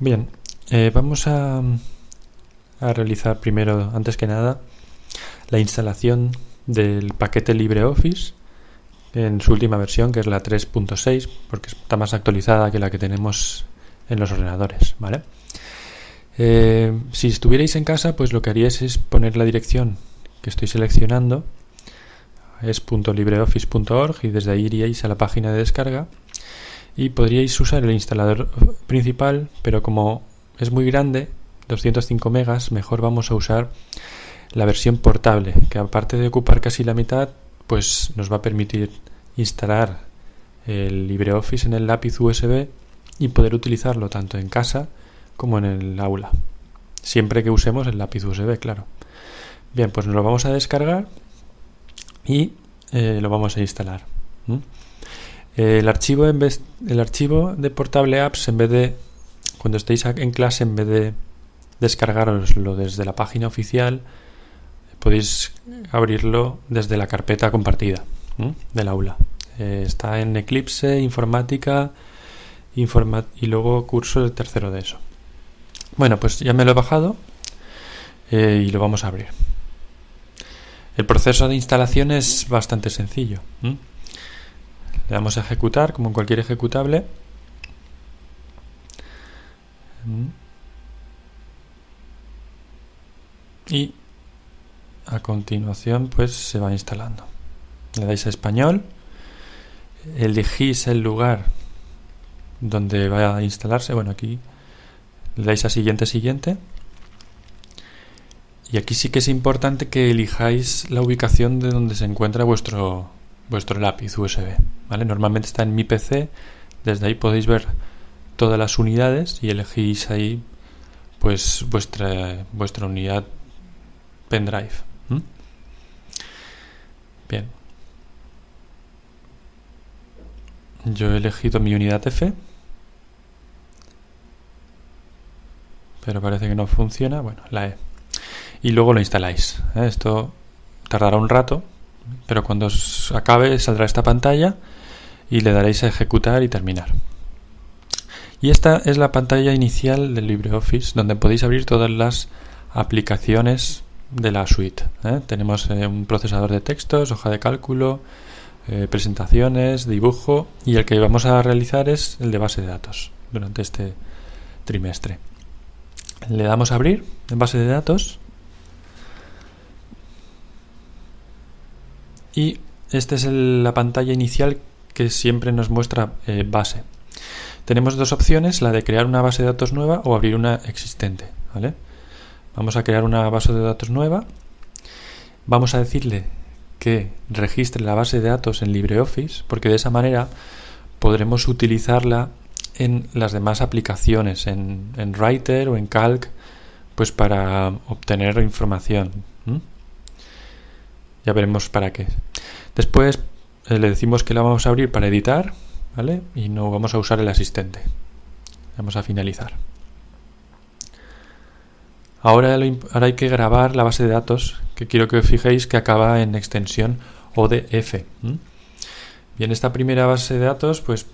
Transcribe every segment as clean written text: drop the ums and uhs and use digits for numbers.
Bien, vamos a realizar primero, antes que nada, la instalación del paquete LibreOffice en su última versión, que es la 3.6, porque está más actualizada que la que tenemos en los ordenadores, ¿vale? Si estuvierais en casa, pues lo que haríais es poner la dirección que estoy seleccionando, es .libreoffice.org, y desde ahí iríais a la página de descarga y podríais usar el instalador principal, pero como es muy grande, 205 megas, mejor vamos a usar la versión portable, que aparte de ocupar casi la mitad, pues nos va a permitir instalar el LibreOffice en el lápiz USB y poder utilizarlo tanto en casa como en el aula, siempre que usemos el lápiz USB, claro. Bien, pues nos lo vamos a descargar y lo vamos a instalar. El archivo de Portable Apps, en vez de, cuando estéis en clase, en vez de descargaroslo desde la página oficial, podéis abrirlo desde la carpeta compartida del aula. Está en Eclipse, Informática y luego curso de tercero de eso. Bueno, pues ya me lo he bajado y lo vamos a abrir. El proceso de instalación es bastante sencillo. Le damos a ejecutar, como en cualquier ejecutable. Y a continuación pues se va instalando. Le dais a español, elegís el lugar donde va a instalarse. Bueno, aquí le dais a siguiente. Y aquí sí que es importante que elijáis la ubicación de donde se encuentra vuestro lápiz USB, ¿vale? Normalmente está en mi PC, desde ahí podéis ver todas las unidades y elegís ahí pues vuestra unidad pendrive. Bien. Yo he elegido mi unidad F, pero parece que no funciona. Bueno, la E. Y luego lo instaláis. Esto tardará un rato, pero cuando os acabe saldrá esta pantalla y le daréis a ejecutar y terminar. Y esta es la pantalla inicial del LibreOffice, donde podéis abrir todas las aplicaciones de la suite. Tenemos un procesador de textos, hoja de cálculo, presentaciones, dibujo, y el que vamos a realizar es el de base de datos durante este trimestre. Le damos a abrir en base de datos y esta es la pantalla inicial que siempre nos muestra base. Tenemos dos opciones, la de crear una base de datos nueva o abrir una existente, ¿vale? Vamos a crear una base de datos nueva. Vamos a decirle que registre la base de datos en LibreOffice, porque de esa manera podremos utilizarla en las demás aplicaciones, en Writer o en Calc, pues para obtener información. Ya veremos para qué. Después le decimos que la vamos a abrir para editar, ¿vale? Y no vamos a usar el asistente. Vamos a finalizar. Ahora hay que grabar la base de datos, que quiero que os fijéis que acaba en extensión ODF. Bien, esta primera base de datos, pues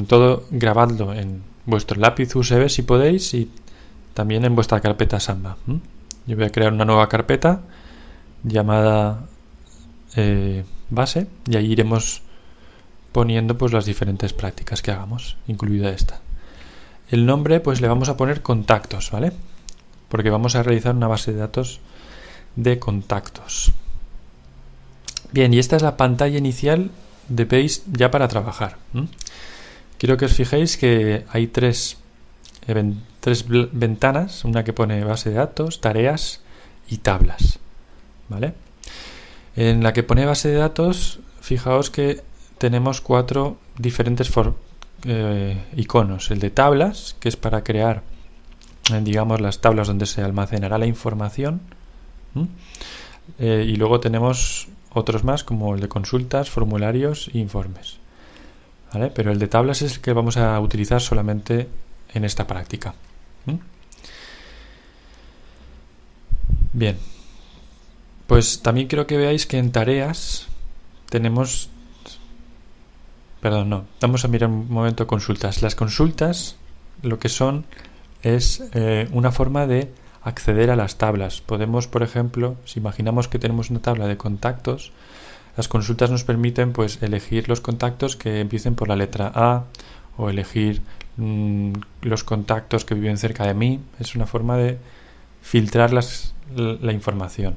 todo grabadlo en vuestro lápiz USB si podéis, y también en vuestra carpeta Samba. Yo voy a crear una nueva carpeta llamada base, y ahí iremos poniendo pues las diferentes prácticas que hagamos, incluida esta. El nombre pues le vamos a poner contactos, ¿vale? Porque vamos a realizar una base de datos de contactos. Bien, y esta es la pantalla inicial de Paste ya para trabajar. Quiero que os fijéis que hay tres ventanas, una que pone base de datos, tareas y tablas, ¿vale? En la que pone base de datos, fijaos que tenemos 4 diferentes iconos. El de tablas, que es para crear, digamos, las tablas donde se almacenará la información. Y luego tenemos otros más, como el de consultas, formularios e informes, ¿vale? Pero el de tablas es el que vamos a utilizar solamente en esta práctica. Bien, pues también quiero que veáis que en tareas tenemos... Vamos a mirar un momento consultas. Las consultas lo que son es una forma de acceder a las tablas. Podemos, por ejemplo, si imaginamos que tenemos una tabla de contactos, las consultas nos permiten pues elegir los contactos que empiecen por la letra A o elegir los contactos que viven cerca de mí. Es una forma de filtrar la información.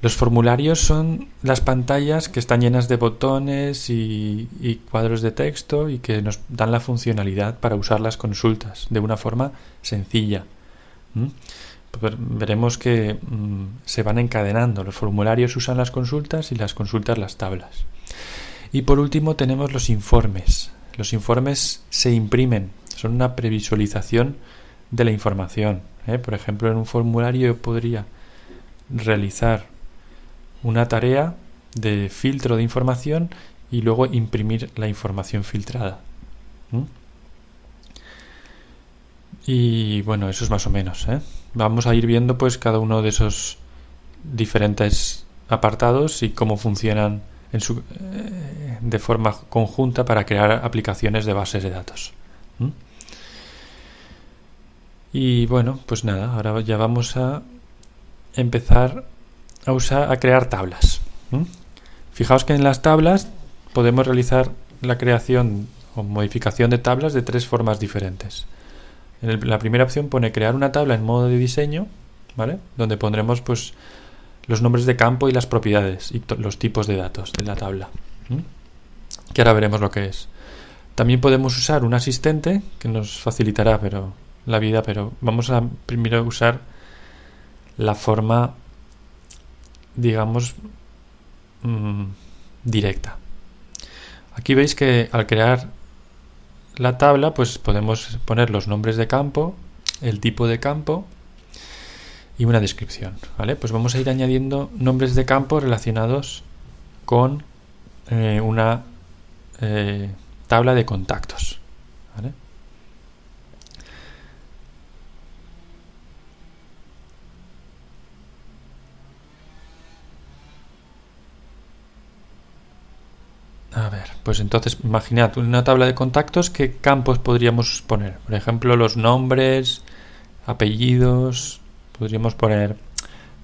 Los formularios son las pantallas que están llenas de botones y cuadros de texto y que nos dan la funcionalidad para usar las consultas de una forma sencilla. Veremos que se van encadenando. Los formularios usan las consultas y las consultas las tablas. Y por último tenemos los informes. Los informes se imprimen, son una previsualización de la información. Por ejemplo, en un formulario yo podría realizar una tarea de filtro de información y luego imprimir la información filtrada. Y bueno, eso es más o menos. Vamos a ir viendo pues cada uno de esos diferentes apartados y cómo funcionan de forma conjunta para crear aplicaciones de bases de datos. Y bueno, pues nada, ahora ya vamos a empezar a crear tablas. Fijaos que en las tablas podemos realizar la creación o modificación de tablas de 3 formas diferentes. La primera opción pone crear una tabla en modo de diseño, ¿vale? Donde pondremos pues los nombres de campo y las propiedades y los tipos de datos de la tabla, que ahora veremos lo que es. También podemos usar un asistente que nos facilitará la vida, pero vamos a primero usar la forma, digamos, directa. Aquí veis que al crear la tabla pues podemos poner los nombres de campo, el tipo de campo y una descripción, ¿vale? Pues vamos a ir añadiendo nombres de campo relacionados con una tabla de contactos, ¿vale? A ver, pues entonces imaginad una tabla de contactos, ¿qué campos podríamos poner? Por ejemplo, los nombres, apellidos, podríamos poner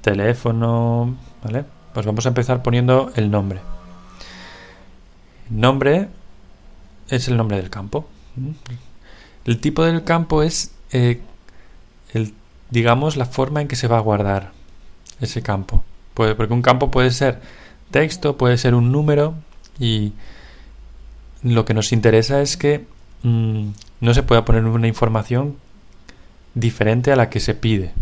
teléfono, ¿vale? Pues vamos a empezar poniendo el nombre. Nombre es el nombre del campo. El tipo del campo es, digamos, la forma en que se va a guardar ese campo. Porque un campo puede ser texto, puede ser un número. Y lo que nos interesa es que no se pueda poner una información diferente a la que se pide.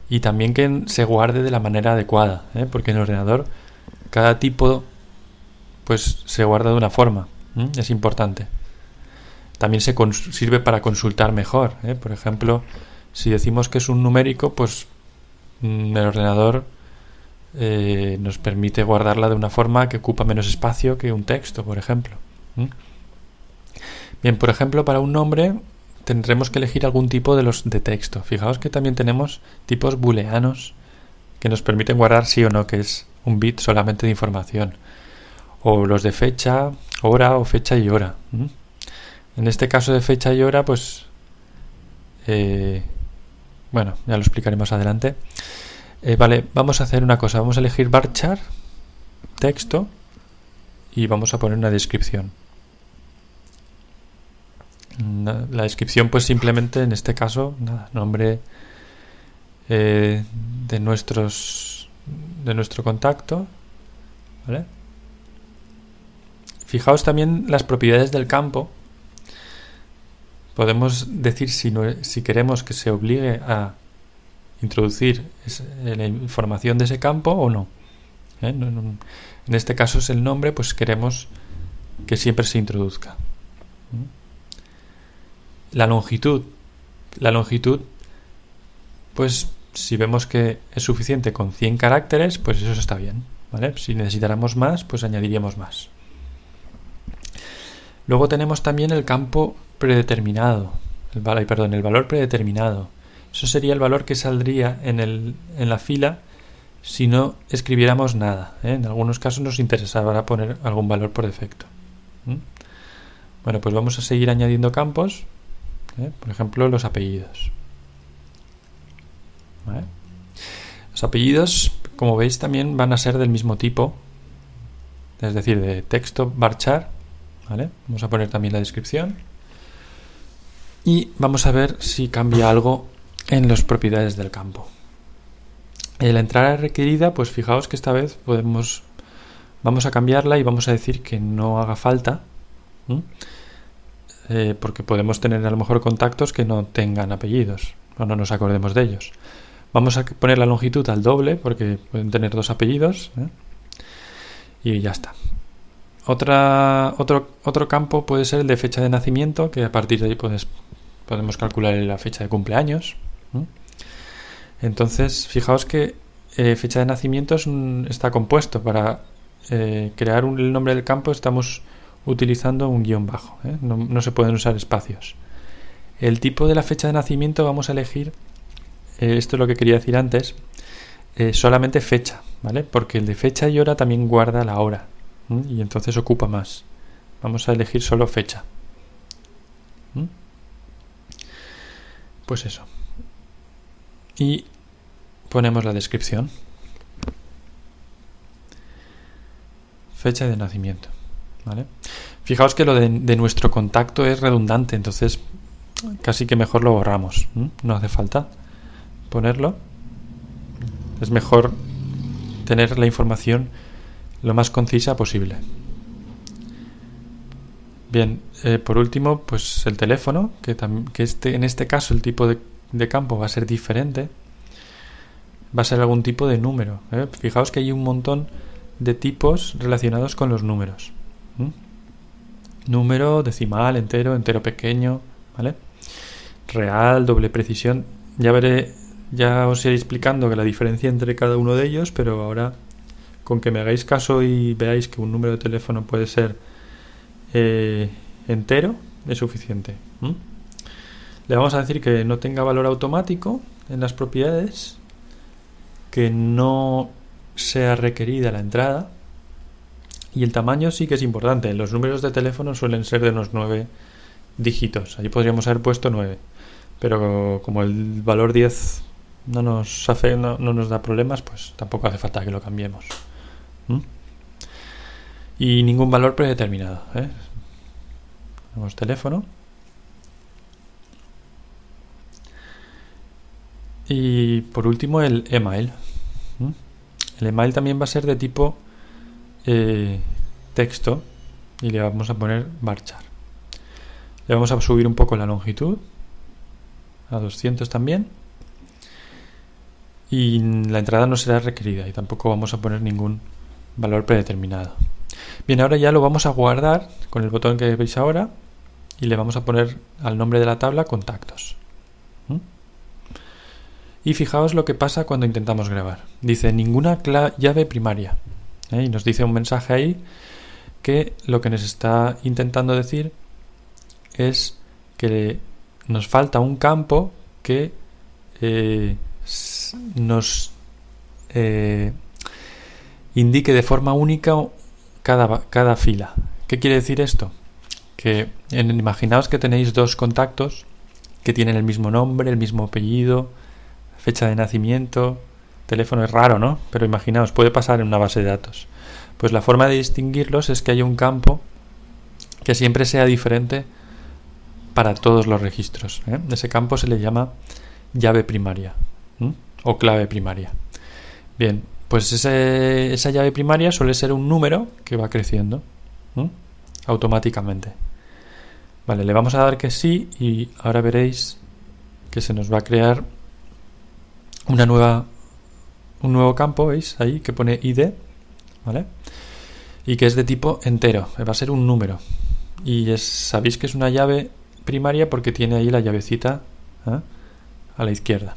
Y también que se guarde de la manera adecuada, porque en el ordenador cada tipo pues se guarda de una forma. Es importante. También sirve para consultar mejor. Por ejemplo, si decimos que es un numérico, pues el ordenador nos permite guardarla de una forma que ocupa menos espacio que un texto, por ejemplo. Bien, por ejemplo, para un nombre tendremos que elegir algún tipo de texto. Fijaos que también tenemos tipos booleanos que nos permiten guardar sí o no, que es un bit solamente de información. O los de fecha, hora o fecha y hora. En este caso de fecha y hora, pues bueno, ya lo explicaré más adelante. Vale, vamos a hacer una cosa. Vamos a elegir varchar, texto, y vamos a poner una descripción. La descripción, pues simplemente en este caso, nombre de nuestro contacto, ¿vale? Fijaos también las propiedades del campo. Podemos decir si queremos que se obligue a introducir la información de ese campo o no. En este caso es el nombre, pues queremos que siempre se introduzca. La longitud, pues si vemos que es suficiente con 100 caracteres, pues eso está bien, ¿vale? Si necesitáramos más, pues añadiríamos más. Luego tenemos también el campo predeterminado, el valor predeterminado. Eso sería el valor que saldría en la fila si no escribiéramos nada. En algunos casos nos interesará poner algún valor por defecto. Bueno, pues vamos a seguir añadiendo campos Por ejemplo, los apellidos. ¿Vale? Los apellidos, como veis, también van a ser del mismo tipo, es decir, de texto varchar. ¿Vale? Vamos a poner también la descripción y vamos a ver si cambia algo en las propiedades del campo. La entrada requerida, pues fijaos que esta vez vamos a cambiarla y vamos a decir que no haga falta, porque podemos tener a lo mejor contactos que no tengan apellidos o no nos acordemos de ellos. Vamos a poner la longitud al doble porque pueden tener 2 apellidos, y ya está. Otro campo puede ser el de fecha de nacimiento, que a partir de ahí podemos calcular la fecha de cumpleaños. Entonces, fijaos que fecha de nacimiento está compuesto. Para crear el nombre del campo estamos utilizando un guión bajo. No se pueden usar espacios. El tipo de la fecha de nacimiento vamos a elegir, esto es lo que quería decir antes, solamente fecha, ¿vale? Porque el de fecha y hora también guarda la hora. Y entonces ocupa más. Vamos a elegir solo fecha. Pues eso. Y ponemos la descripción. Fecha de nacimiento. ¿Vale? Fijaos que lo de nuestro contacto es redundante, entonces casi que mejor lo borramos. No hace falta ponerlo. Es mejor tener la información lo más concisa posible. Bien, por último, pues el teléfono, que en este caso el tipo de campo va a ser diferente. Va a ser algún tipo de número. Fijaos que hay un montón de tipos relacionados con los números. Número, decimal, entero pequeño, ¿vale? Real, doble precisión. Ya os iré explicando que la diferencia entre cada uno de ellos, pero ahora, con que me hagáis caso y veáis que un número de teléfono puede ser entero, es suficiente. Le vamos a decir que no tenga valor automático en las propiedades, que no sea requerida la entrada, y el tamaño sí que es importante. Los números de teléfono suelen ser de unos 9 dígitos. Ahí podríamos haber puesto 9, pero como el valor 10 no nos da problemas, pues tampoco hace falta que lo cambiemos. Y ningún valor predeterminado. Tenemos teléfono. Y por último el email. El email también va a ser de tipo texto y le vamos a poner varchar. Le vamos a subir un poco la longitud a 200 también. Y la entrada no será requerida y tampoco vamos a poner ningún valor predeterminado. Bien, ahora ya lo vamos a guardar con el botón que veis ahora y le vamos a poner al nombre de la tabla contactos. Y fijaos lo que pasa cuando intentamos grabar. Dice ninguna llave primaria. Y nos dice un mensaje ahí que lo que nos está intentando decir es que nos falta un campo que nos indique de forma única cada fila. ¿Qué quiere decir esto? Que imaginaos que tenéis 2 contactos que tienen el mismo nombre, el mismo apellido, fecha de nacimiento, teléfono. Es raro, ¿no? Pero imaginaos, puede pasar en una base de datos. Pues la forma de distinguirlos es que haya un campo que siempre sea diferente para todos los registros. Ese campo se le llama llave primaria o clave primaria. Bien, pues esa llave primaria suele ser un número que va creciendo automáticamente. Vale, le vamos a dar que sí y ahora veréis que se nos va a crear un nuevo campo, ¿veis? Ahí que pone ID, ¿vale? Y que es de tipo entero, va a ser un número. Y sabéis que es una llave primaria porque tiene ahí la llavecita a la izquierda.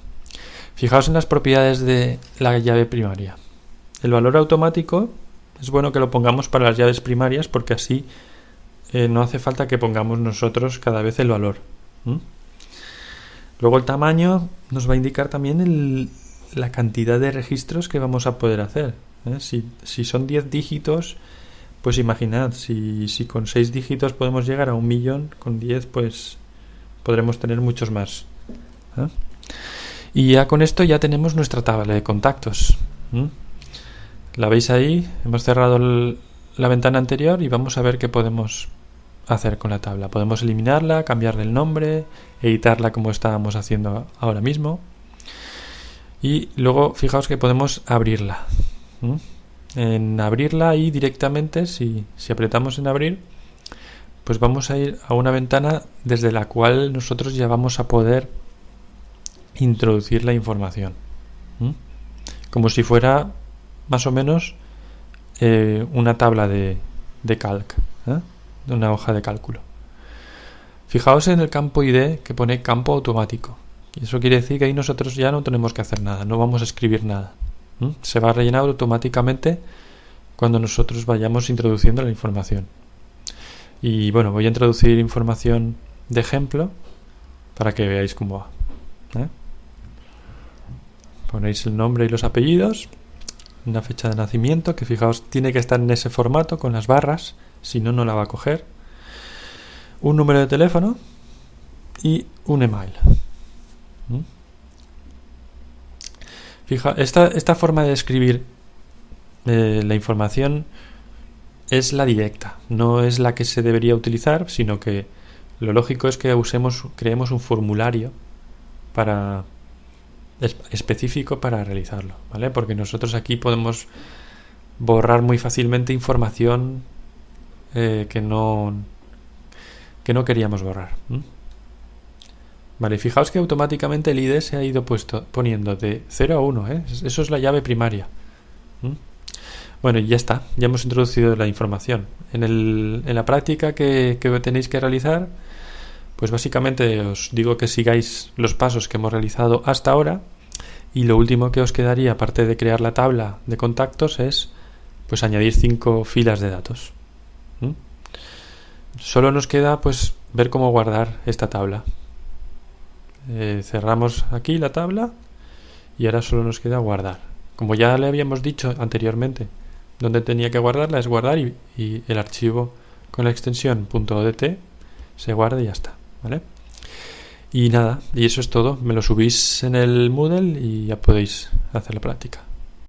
Fijaos en las propiedades de la llave primaria. El valor automático es bueno que lo pongamos para las llaves primarias porque así no hace falta que pongamos nosotros cada vez el valor. Luego el tamaño nos va a indicar también la cantidad de registros que vamos a poder hacer. Si son 10 dígitos, pues imaginad, si con 6 dígitos podemos llegar a 1.000.000, con 10 pues podremos tener muchos más. ¿Eh? Y ya con esto ya tenemos nuestra tabla de contactos. La veis ahí, hemos cerrado la ventana anterior y vamos a ver qué podemos hacer con la tabla. Podemos eliminarla, cambiarle el nombre, editarla como estábamos haciendo ahora mismo. Y luego fijaos que podemos abrirla. En abrirla y directamente, si apretamos en abrir, pues vamos a ir a una ventana desde la cual nosotros ya vamos a poder introducir la información. Como si fuera más o menos una tabla de calc, de una hoja de cálculo. Fijaos en el campo ID que pone campo automático. Y eso quiere decir que ahí nosotros ya no tenemos que hacer nada, no vamos a escribir nada. Se va a rellenar automáticamente cuando nosotros vayamos introduciendo la información. Y bueno, voy a introducir información de ejemplo para que veáis cómo va. Ponéis el nombre y los apellidos, una fecha de nacimiento que fijaos tiene que estar en ese formato con las barras, si no, no la va a coger, un número de teléfono y un email. Fija, esta forma de escribir la información es la directa, no es la que se debería utilizar, sino que lo lógico es que creemos un formulario específico para realizarlo, ¿vale? Porque nosotros aquí podemos borrar muy fácilmente información que no queríamos borrar. Vale, fijaos que automáticamente el ID se ha ido poniendo de 0 a 1, eso es la llave primaria. Bueno, y ya está, ya hemos introducido la información. En la práctica que tenéis que realizar, pues básicamente os digo que sigáis los pasos que hemos realizado hasta ahora, y lo último que os quedaría, aparte de crear la tabla de contactos, es pues añadir 5 filas de datos. Solo nos queda pues ver cómo guardar esta tabla. Cerramos aquí la tabla y ahora solo nos queda guardar. Como ya le habíamos dicho anteriormente, donde tenía que guardarla es guardar y el archivo con la extensión .odt se guarda y ya está, ¿vale? Y nada, y eso es todo. Me lo subís en el Moodle y ya podéis hacer la práctica.